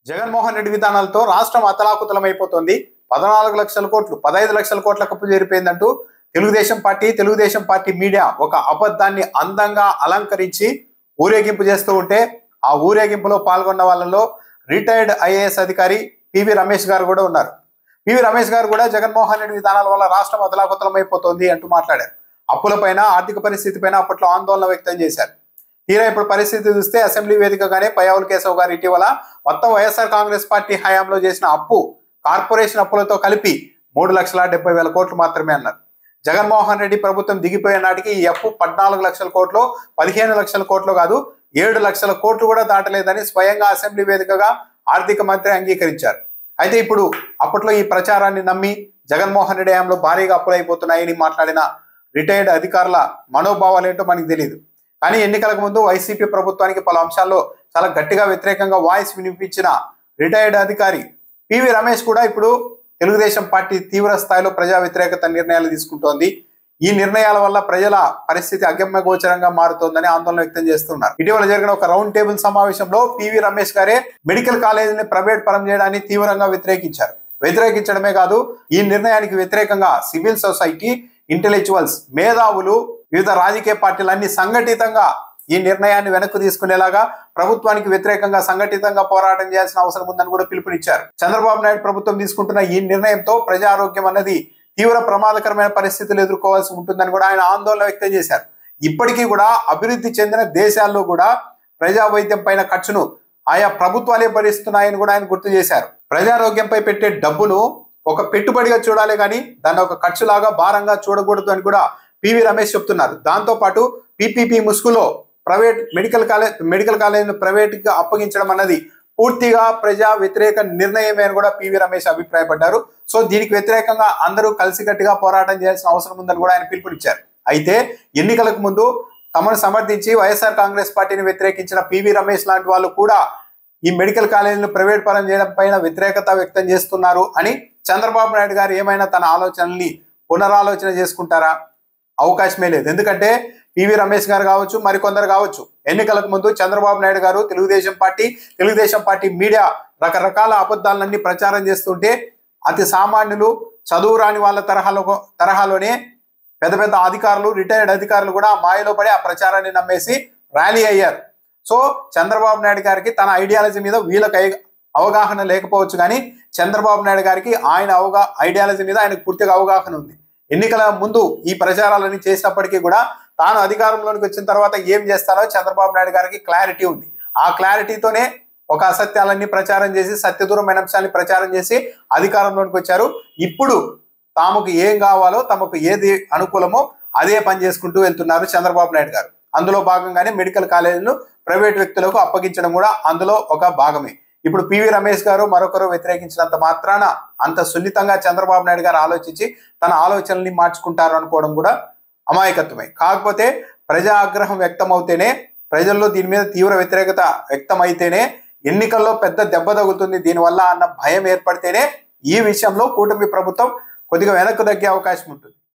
జగన్మోహన్ రెడ్డి విధానాలతో రాష్ట్రం అతలాకుతలమైపోతుంది. 14 లక్షల కోట్లు 15 లక్షల కోట్ల కప్పు చేరిపోయిందంటూ తెలుగుదేశం పార్టీ మీడియా ఒక అబద్ధాన్ని అందంగా అలంకరించి ఊరేగింపు చేస్తూ ఉంటే ఆ ఊరేగింపులో పాల్గొన్న వాళ్ళలో రిటైర్డ్ ఐఏఎస్ అధికారి పివి రమేష్ గారు కూడా ఉన్నారు. పివి రమేష్ గారు కూడా జగన్మోహన్ రెడ్డి విధానాల వల్ల రాష్ట్రం అతలాకుతలమైపోతుంది అంటూ మాట్లాడారు. అప్పులపైన ఆర్థిక పరిస్థితి పైన అప్పట్లో ఆందోళన వ్యక్తం చేశారు. తీరా ఇప్పుడు పరిస్థితి చూస్తే అసెంబ్లీ వేదికగానే పయ్యావుల కేశవ్ గారు ఇటీవల మొత్తం వైఎస్ఆర్ కాంగ్రెస్ పార్టీ హయాంలో చేసిన అప్పు కార్పొరేషన్ అప్పులతో కలిపి 3,70,000 కోట్లు మాత్రమే అన్నారు. జగన్మోహన్ రెడ్డి ప్రభుత్వం దిగిపోయే నాటికి ఈ అప్పు 14 లక్షల కోట్లు 15 లక్షల కోట్లు కాదు 7 లక్షల కోట్లు కూడా దాటలేదని స్వయంగా అసెంబ్లీ వేదికగా ఆర్థిక మంత్రి అంగీకరించారు. అయితే ఇప్పుడు అప్పట్లో ఈ ప్రచారాన్ని నమ్మి జగన్మోహన్ రెడ్డి హయాంలో భారీగా అప్పులైపోతున్నాయని మాట్లాడిన రిటైర్డ్ అధికారుల మనోభావాలు ఏంటో మనకు తెలియదు. కానీ ఎన్నికలకు ముందు వైసీపీ ప్రభుత్వానికి పలు అంశాల్లో చాలా గట్టిగా వ్యతిరేకంగా వాయిస్ వినిపించిన రిటైర్డ్ అధికారి పివి రమేష్ కూడా ఇప్పుడు తెలుగుదేశం పార్టీ తీవ్ర స్థాయిలో ప్రజా వ్యతిరేకత నిర్ణయాలు తీసుకుంటోంది. ఈ నిర్ణయాల వల్ల ప్రజల పరిస్థితి అగమ్య గోచరంగా మారుతోందని ఆందోళన వ్యక్తం చేస్తున్నారు. ఇటీవల జరిగిన ఒక రౌండ్ టేబుల్ సమావేశంలో పివి రమేష్ గారే మెడికల్ కాలేజీని ప్రైవేట్ పరం చేయడాన్ని తీవ్రంగా వ్యతిరేకించారు. వ్యతిరేకించడమే కాదు, ఈ నిర్ణయానికి వ్యతిరేకంగా సివిల్ సొసైటీ, ఇంటెలెక్చువల్స్, మేధావులు, వివిధ రాజకీయ పార్టీలన్నీ సంఘటితంగా ఈ నిర్ణయాన్ని వెనక్కు తీసుకునేలాగా ప్రభుత్వానికి వ్యతిరేకంగా సంఘటితంగా పోరాటం చేయాల్సిన అవసరం ఉందని కూడా పిలుపునిచ్చారు. చంద్రబాబు నాయుడు ప్రభుత్వం తీసుకుంటున్న ఈ నిర్ణయంతో ప్రజా ఆరోగ్యం అన్నది తీవ్ర ప్రమాదకరమైన పరిస్థితులు ఎదుర్కోవాల్సి ఉంటుందని కూడా ఆయన ఆందోళన వ్యక్తం చేశారు. ఇప్పటికీ కూడా అభివృద్ధి చెందిన దేశాల్లో కూడా ప్రజా వైద్యం పైన ఖర్చును ఆయా ప్రభుత్వాలే భరిస్తున్నాయని కూడా ఆయన గుర్తు చేశారు. ప్రజారోగ్యంపై పెట్టే డబ్బును ఒక పెట్టుబడిగా చూడాలి కానీ దాన్ని ఒక ఖర్చులాగా భారంగా చూడకూడదు అని కూడా పివి రమేష్ చెప్తున్నారు. దాంతోపాటు పీపీపీ ముసుగులో ప్రైవేట్ మెడికల్ కాలేజీని ప్రైవేట్గా అప్పగించడం అన్నది పూర్తిగా ప్రజా వ్యతిరేక నిర్ణయమే అని కూడా పివి రమేష్ అభిప్రాయపడ్డారు. సో దీనికి వ్యతిరేకంగా అందరూ కలిసికట్టుగా పోరాటం చేయాల్సిన అవసరం ఉందని కూడా ఆయన పిలుపునిచ్చారు. అయితే ఎన్నికలకు ముందు తమను సమర్థించి వైఎస్ఆర్ కాంగ్రెస్ పార్టీని వ్యతిరేకించిన పివి రమేష్ లాంటి వాళ్ళు కూడా ఈ మెడికల్ కాలేజీలను ప్రైవేట్ పరం చేయడం పైన వ్యతిరేకత వ్యక్తం చేస్తున్నారు అని చంద్రబాబు నాయుడు గారు ఏమైనా తన ఆలోచనల్ని పునరాలోచన చేసుకుంటారా? అవకాశమే లేదు. ఎందుకంటే పివి రమేష్ గారు కావచ్చు, మరికొందరు కావచ్చు, ఎన్నికలకు ముందు చంద్రబాబు నాయుడు గారు తెలుగుదేశం పార్టీ మీడియా రకరకాల అబద్ధాలన్నీ ప్రచారం చేస్తుంటే అతి సామాన్యులు, చదువు రాని వాళ్ళ తరహాలోనే పెద్ద పెద్ద అధికారులు, రిటైర్డ్ అధికారులు కూడా మాయలో పడి ఆ ప్రచారాన్ని నమ్మేసి ర్యాలీ అయ్యారు. సో చంద్రబాబు నాయుడు గారికి తన ఐడియాలజీ మీద వీళ్ళకి అవగాహన లేకపోవచ్చు, కానీ చంద్రబాబు నాయుడు గారికి ఆయన ఐడియాలజీ మీద ఆయనకు పూర్తిగా అవగాహన ఉంది. ఎన్నికల ముందు ఈ ప్రచారాలన్నీ చేసినప్పటికీ కూడా తాను అధికారంలోకి వచ్చిన తర్వాత ఏం చేస్తారో చంద్రబాబు నాయుడు గారికి క్లారిటీ ఉంది. ఆ క్లారిటీతోనే ఒక అసత్యాలన్నీ ప్రచారం చేసి, సత్యదూరమైన అంశాన్ని ప్రచారం చేసి అధికారంలోకి వచ్చారు. ఇప్పుడు తాముకు ఏం కావాలో, తమకు ఏది అనుకూలమో అదే పని చేసుకుంటూ వెళ్తున్నారు చంద్రబాబు నాయుడు గారు. అందులో భాగంగానే మెడికల్ కాలేజీలు ప్రైవేట్ వ్యక్తులకు అప్పగించడం కూడా అందులో ఒక భాగమే. ఇప్పుడు పివి రమేష్ గారు మరొకరు వ్యతిరేకించినంత మాత్రాన అంత సున్నితంగా చంద్రబాబు నాయుడు గారు ఆలోచించి తన ఆలోచనల్ని మార్చుకుంటారు అనుకోవడం కూడా అమాయకత్వమే. కాకపోతే ప్రజా ఆగ్రహం వ్యక్తమవుతేనే, ప్రజల్లో దీని మీద తీవ్ర వ్యతిరేకత వ్యక్తమైతేనే ఎన్నికల్లో పెద్ద దెబ్బ తగులుతుంది దీనివల్ల అన్న భయం ఏర్పడితేనే ఈ విషయంలో కూటమి ప్రభుత్వం కొద్దిగా వెనక్కు తగ్గే అవకాశం ఉంటుంది.